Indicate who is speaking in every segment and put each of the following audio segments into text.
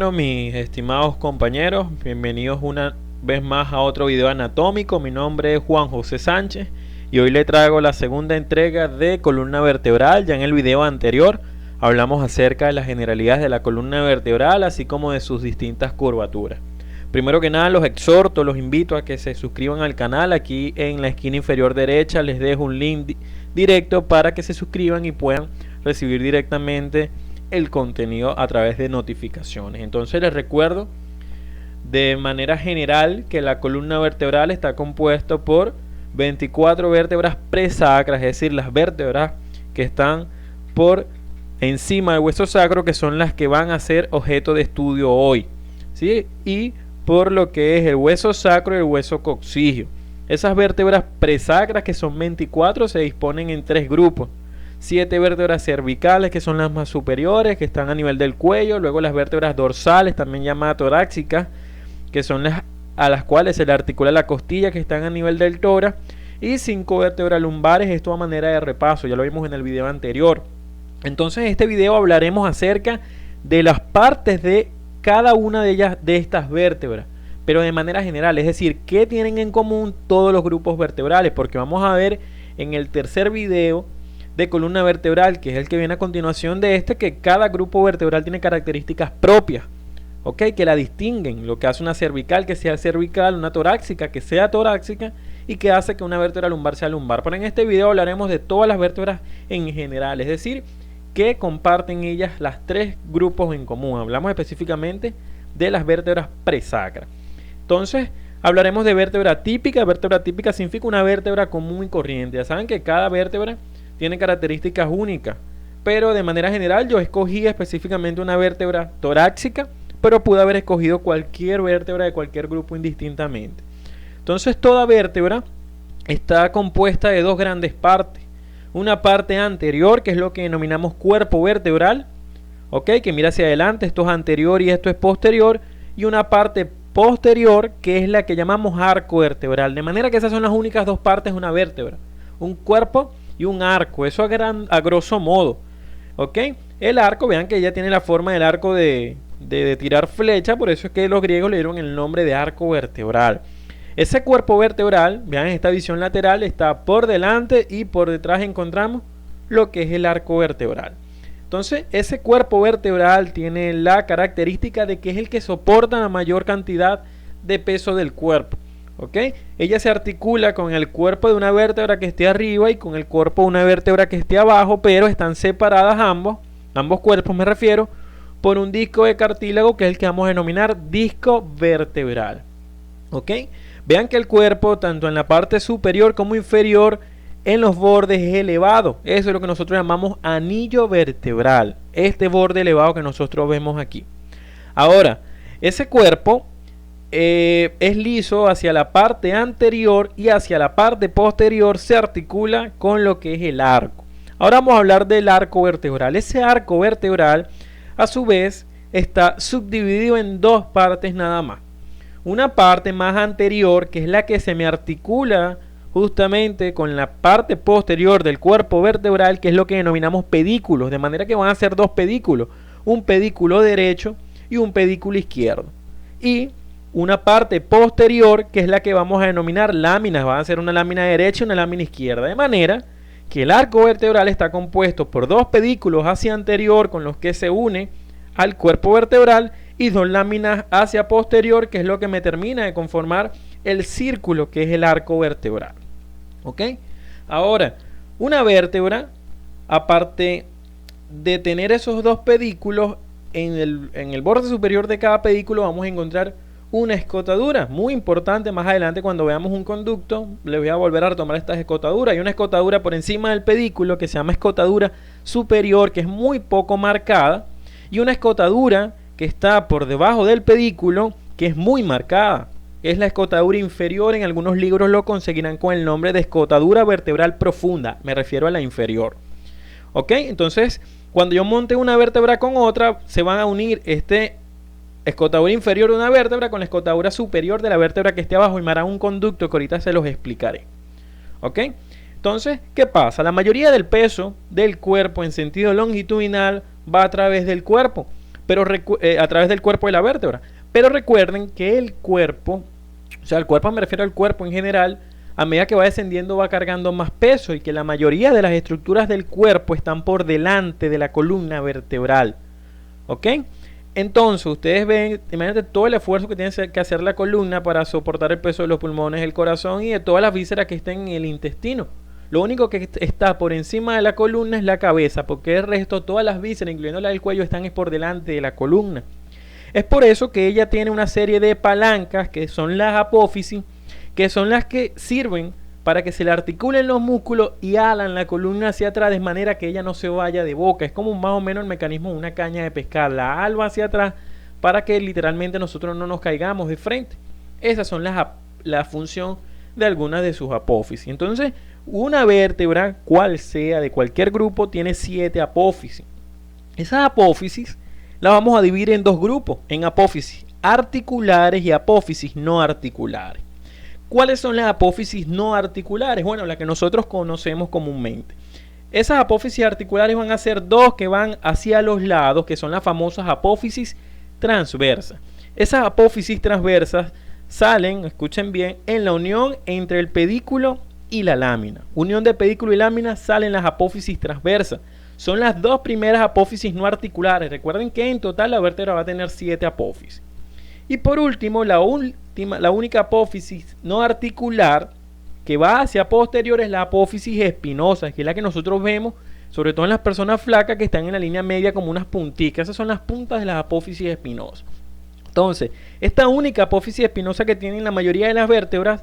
Speaker 1: Bueno, mis estimados compañeros, bienvenidos una vez más a otro video anatómico. Mi nombre es Juan José Sánchez y hoy le traigo la segunda entrega de columna vertebral. Ya en el video anterior hablamos acerca de las generalidades de la columna vertebral, así como de sus distintas curvaturas. Primero que nada, los exhorto, los invito a que se suscriban al canal. Aquí en la esquina inferior derecha les dejo un link directo para que se suscriban y puedan recibir directamente el contenido a través de notificaciones. Entonces les recuerdo de manera general que la columna vertebral está compuesta por 24 vértebras presacras, es decir, las vértebras que están por encima del hueso sacro, que son las que van a ser objeto de estudio hoy, ¿sí? Y por lo que es el hueso sacro y el hueso coccigio. Esas vértebras presacras, que son 24, se disponen en tres grupos. 7 vértebras cervicales, que son las más superiores, que están a nivel del cuello. Luego las vértebras dorsales, también llamadas torácicas, que son las a las cuales se le articula la costilla, que están a nivel del tórax. Y 5 vértebras lumbares, esto a manera de repaso, ya lo vimos en el video anterior. Entonces en este video hablaremos acerca de las partes de cada una de ellas, de estas vértebras, pero de manera general, es decir, qué tienen en común todos los grupos vertebrales, porque vamos a ver en el tercer video de columna vertebral, que es el que viene a continuación de este, que cada grupo vertebral tiene características propias, ¿ok? Que la distinguen, lo que hace una cervical que sea cervical, una torácica que sea torácica, y que hace que una vértebra lumbar sea lumbar. Pero en este video hablaremos de todas las vértebras en general, es decir, que comparten ellas las tres grupos en común. Hablamos específicamente de las vértebras presacras. Entonces hablaremos de vértebra típica. Vértebra típica significa una vértebra común y corriente. Ya saben que cada vértebra tiene características únicas, pero de manera general yo escogí específicamente una vértebra torácica, pero pude haber escogido cualquier vértebra de cualquier grupo indistintamente. Entonces toda vértebra está compuesta de dos grandes partes. Una parte anterior, que es lo que denominamos cuerpo vertebral, ¿ok? Que mira hacia adelante, esto es anterior y esto es posterior, y una parte posterior, que es la que llamamos arco vertebral. De manera que esas son las únicas dos partes de una vértebra, un cuerpo y un arco, eso a grosso modo, ¿ok? El arco, vean que ya tiene la forma del arco de tirar flecha, por eso es que los griegos le dieron el nombre de arco vertebral. Ese cuerpo vertebral, vean esta visión lateral, está por delante y por detrás encontramos lo que es el arco vertebral. Entonces, ese cuerpo vertebral tiene la característica de que es el que soporta la mayor cantidad de peso del cuerpo. ¿Ok? Ella se articula con el cuerpo de una vértebra que esté arriba y con el cuerpo de una vértebra que esté abajo, pero están separadas ambos cuerpos me refiero, por un disco de cartílago que es el que vamos a denominar disco vertebral. ¿Ok? Vean que el cuerpo, tanto en la parte superior como inferior, en los bordes es elevado. Eso es lo que nosotros llamamos anillo vertebral. Este borde elevado que nosotros vemos aquí. Ahora, ese cuerpo es liso hacia la parte anterior y hacia la parte posterior se articula con lo que es el arco. Ahora vamos a hablar del arco vertebral. Ese arco vertebral, a su vez, está subdividido en dos partes nada más. Una parte más anterior, que es la que se me articula justamente con la parte posterior del cuerpo vertebral, que es lo que denominamos pedículos, de manera que van a ser dos pedículos, un pedículo derecho y un pedículo izquierdo. Y una parte posterior, que es la que vamos a denominar láminas, van a ser una lámina derecha y una lámina izquierda, de manera que el arco vertebral está compuesto por dos pedículos hacia anterior con los que se une al cuerpo vertebral y dos láminas hacia posterior, que es lo que me termina de conformar el círculo que es el arco vertebral. ¿Ok? Ahora, una vértebra, aparte de tener esos dos pedículos, en el borde superior de cada pedículo vamos a encontrar una escotadura, muy importante. Más adelante, cuando veamos un conducto, les voy a volver a retomar estas escotaduras. Hay una escotadura por encima del pedículo que se llama escotadura superior, que es muy poco marcada, y una escotadura que está por debajo del pedículo, que es muy marcada. Es la escotadura inferior. En algunos libros lo conseguirán con el nombre de escotadura vertebral profunda. Me refiero a la inferior. ¿Ok? Entonces, cuando yo monte una vértebra con otra, se van a unir escotadura inferior de una vértebra con la escotadura superior de la vértebra que esté abajo y me harán un conducto que ahorita se los explicaré. ¿Ok? Entonces, ¿qué pasa? La mayoría del peso del cuerpo en sentido longitudinal va a través del cuerpo, pero a través del cuerpo de la vértebra. Pero recuerden que el cuerpo, o sea, el cuerpo, me refiero al cuerpo en general, a medida que va descendiendo va cargando más peso y que la mayoría de las estructuras del cuerpo están por delante de la columna vertebral. ¿Ok? Entonces, ustedes ven, imagínate todo el esfuerzo que tiene que hacer la columna para soportar el peso de los pulmones, el corazón y de todas las vísceras que estén en el intestino. Lo único que está por encima de la columna es la cabeza, porque el resto, todas las vísceras, incluyendo la del cuello, están por delante de la columna. Es por eso que ella tiene una serie de palancas, que son las apófisis, que son las que sirven para que se le articulen los músculos y alan la columna hacia atrás de manera que ella no se vaya de boca. Es como más o menos el mecanismo de una caña de pescar. La alba hacia atrás para que literalmente nosotros no nos caigamos de frente. Esas son la función de algunas de sus apófisis. Entonces, una vértebra, cual sea, de cualquier grupo, tiene 7 apófisis. Esas apófisis las vamos a dividir en 2 grupos, en apófisis articulares y apófisis no articulares. ¿Cuáles son las apófisis no articulares? Bueno, las que nosotros conocemos comúnmente. Esas apófisis articulares van a ser 2 que van hacia los lados, que son las famosas apófisis transversas. Esas apófisis transversas salen, escuchen bien, en la unión entre el pedículo y la lámina. Unión de pedículo y lámina salen las apófisis transversas. Son las 2 primeras apófisis no articulares. Recuerden que en total la vértebra va a tener 7 apófisis. Y por último, la única apófisis no articular que va hacia posterior es la apófisis espinosa, que es la que nosotros vemos, sobre todo en las personas flacas que están en la línea media como unas punticas. Esas son las puntas de las apófisis espinosas. Entonces, esta única apófisis espinosa que tienen la mayoría de las vértebras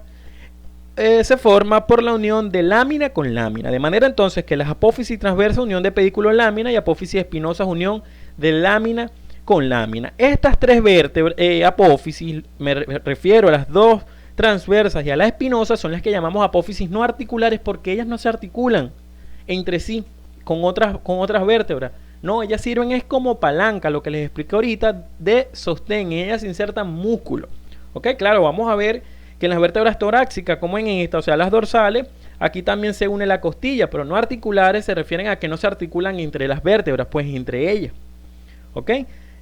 Speaker 1: se forma por la unión de lámina con lámina. De manera entonces que las apófisis transversas, unión de pedículo-lámina, y apófisis espinosas, unión de lámina con lámina. Estas 3 vértebras, apófisis, me refiero a las 2 transversas y a las espinosas, son las que llamamos apófisis no articulares porque ellas no se articulan entre sí con otras vértebras. No, ellas sirven es como palanca, lo que les expliqué ahorita, de sostén. En ellas se insertan músculos. Ok, claro, vamos a ver que en las vértebras torácicas, como en esta, o sea, las dorsales, aquí también se une la costilla, pero no articulares se refieren a que no se articulan entre las vértebras, pues entre ellas. ¿Ok?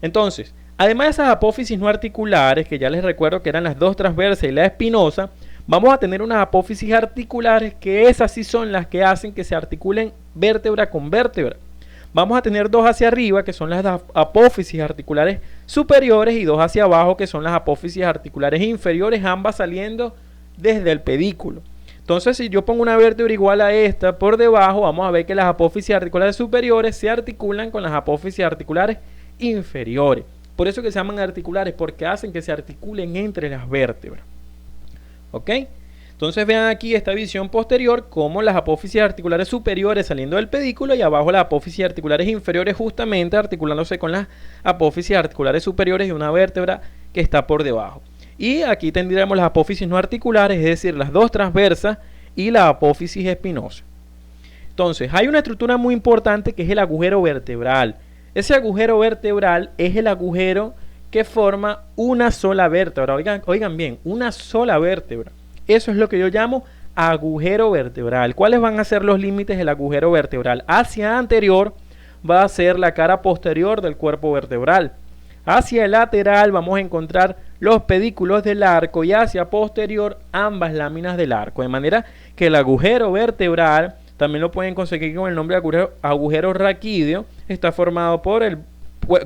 Speaker 1: Entonces, además de esas apófisis no articulares, que ya les recuerdo que eran las 2 transversas y la espinosa, vamos a tener unas apófisis articulares, que esas sí son las que hacen que se articulen vértebra con vértebra. Vamos a tener 2 hacia arriba, que son las apófisis articulares superiores, y 2 hacia abajo, que son las apófisis articulares inferiores, ambas saliendo desde el pedículo. Entonces, si yo pongo una vértebra igual a esta por debajo, vamos a ver que las apófisis articulares superiores se articulan con las apófisis articulares inferiores. Por eso que se llaman articulares, porque hacen que se articulen entre las vértebras. ¿Ok? Entonces vean aquí esta visión posterior, como las apófisis articulares superiores saliendo del pedículo y abajo las apófisis articulares inferiores justamente articulándose con las apófisis articulares superiores de una vértebra que está por debajo. Y aquí tendríamos las apófisis no articulares, es decir, las 2 transversas y la apófisis espinosa. Entonces, hay una estructura muy importante que es el agujero vertebral. Ese agujero vertebral es el agujero que forma una sola vértebra. Oigan bien, una sola vértebra. Eso es lo que yo llamo agujero vertebral. ¿Cuáles van a ser los límites del agujero vertebral? Hacia anterior va a ser la cara posterior del cuerpo vertebral. Hacia el lateral vamos a encontrar los pedículos del arco y hacia posterior ambas láminas del arco. De manera que el agujero vertebral, también lo pueden conseguir con el nombre de agujero raquídeo, está formado por el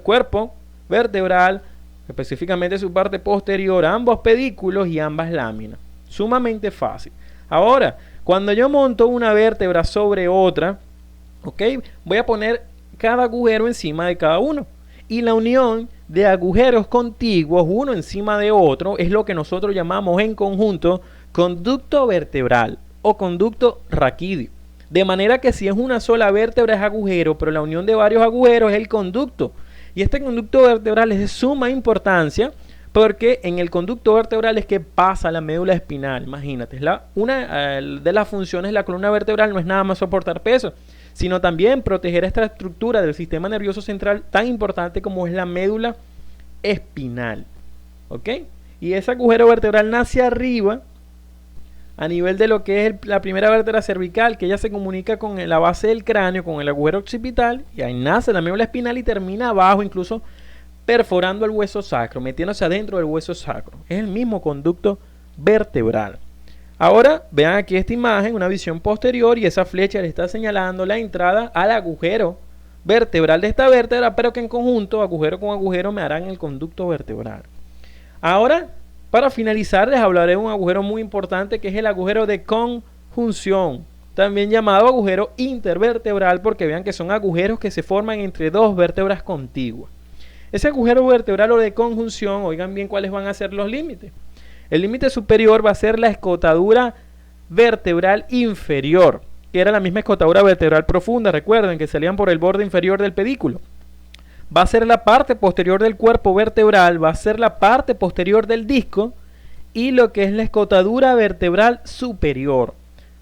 Speaker 1: cuerpo vertebral, específicamente su parte posterior, ambos pedículos y ambas láminas. Sumamente fácil. Ahora, cuando yo monto una vértebra sobre otra, ¿ok? Voy a poner cada agujero encima de cada uno. Y la unión de agujeros contiguos, uno encima de otro, es lo que nosotros llamamos en conjunto conducto vertebral o conducto raquídeo. De manera que si es una sola vértebra es agujero, pero la unión de varios agujeros es el conducto. Y este conducto vertebral es de suma importancia porque en el conducto vertebral es que pasa la médula espinal. Imagínate, una de las funciones de la columna vertebral no es nada más soportar peso, sino también proteger esta estructura del sistema nervioso central tan importante como es la médula espinal. ¿Ok? Y ese agujero vertebral nace arriba, a nivel de lo que es la primera vértebra cervical, que ella se comunica con la base del cráneo, con el agujero occipital, y ahí nace la médula espinal y termina abajo, incluso perforando el hueso sacro, metiéndose adentro del hueso sacro. Es el mismo conducto vertebral. Ahora vean aquí esta imagen, una visión posterior, y esa flecha le está señalando la entrada al agujero vertebral de esta vértebra, pero que en conjunto, agujero con agujero, me harán el conducto vertebral. Ahora, para finalizar, les hablaré de un agujero muy importante que es el agujero de conjunción, también llamado agujero intervertebral, porque vean que son agujeros que se forman entre dos vértebras contiguas. Ese agujero vertebral o de conjunción, oigan bien cuáles van a ser los límites. El límite superior va a ser la escotadura vertebral inferior, que era la misma escotadura vertebral profunda, recuerden que salían por el borde inferior del pedículo. Va a ser la parte posterior del cuerpo vertebral, va a ser la parte posterior del disco y lo que es la escotadura vertebral superior.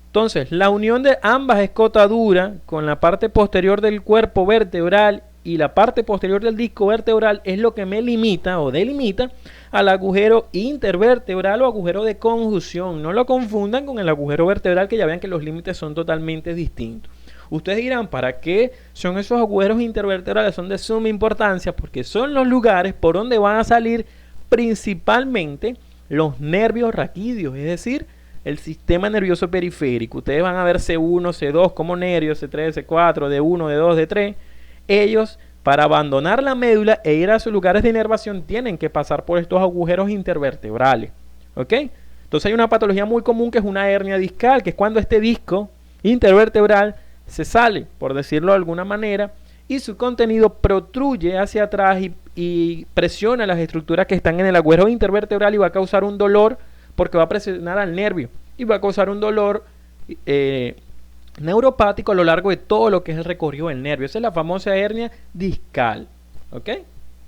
Speaker 1: Entonces, la unión de ambas escotaduras con la parte posterior del cuerpo vertebral y la parte posterior del disco vertebral es lo que me limita o delimita al agujero intervertebral o agujero de conjunción. No lo confundan con el agujero vertebral, que ya vean que los límites son totalmente distintos. Ustedes dirán, ¿para qué son esos agujeros intervertebrales? Son de suma importancia porque son los lugares por donde van a salir principalmente los nervios raquídeos, es decir, el sistema nervioso periférico. Ustedes van a ver C1, C2 como nervios, C3, C4, D1, D2, D3. Ellos, para abandonar la médula e ir a sus lugares de inervación, tienen que pasar por estos agujeros intervertebrales. ¿Ok? Entonces hay una patología muy común que es una hernia discal, que es cuando este disco intervertebral se sale, por decirlo de alguna manera, y su contenido protruye hacia atrás y presiona las estructuras que están en el agujero intervertebral y va a causar un dolor porque va a presionar al nervio y va a causar un dolor neuropático a lo largo de todo lo que es el recorrido del nervio. Esa es la famosa hernia discal, ¿ok?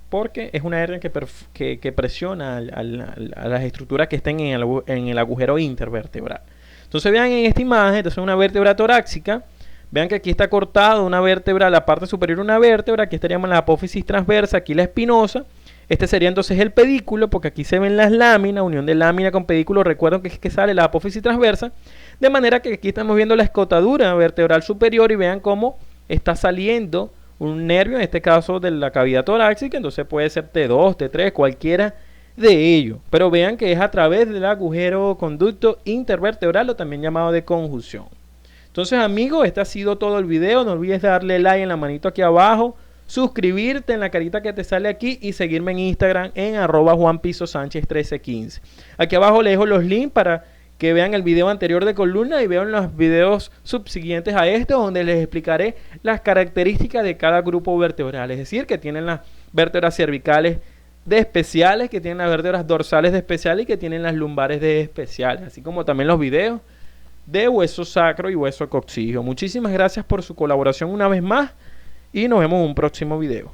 Speaker 1: Porque es una hernia que presiona a las estructuras que estén en el agujero intervertebral. Entonces vean en esta imagen, esta es una vértebra torácica. Vean que aquí está cortada una vértebra, la parte superior una vértebra, aquí estaríamos la apófisis transversa, aquí la espinosa. Este sería entonces el pedículo, porque aquí se ven las láminas, unión de lámina con pedículo. Recuerden que es que sale la apófisis transversa, de manera que aquí estamos viendo la escotadura vertebral superior y vean cómo está saliendo un nervio, en este caso de la cavidad torácica. Entonces puede ser T2, T3, cualquiera de ellos, pero vean que es a través del agujero conducto intervertebral o también llamado de conjunción. Entonces, amigos, este ha sido todo el video. No olvides darle like en la manito aquí abajo, suscribirte en la carita que te sale aquí y seguirme en Instagram en @JuanPisoSánchez1315. Aquí abajo les dejo los links para que vean el video anterior de columna y vean los videos subsiguientes a este, donde les explicaré las características de cada grupo vertebral. Es decir, que tienen las vértebras cervicales de especiales, que tienen las vértebras dorsales de especiales y que tienen las lumbares de especiales, así como también los videos de hueso sacro y hueso coxígeo. Muchísimas gracias por su colaboración una vez más y nos vemos en un próximo video.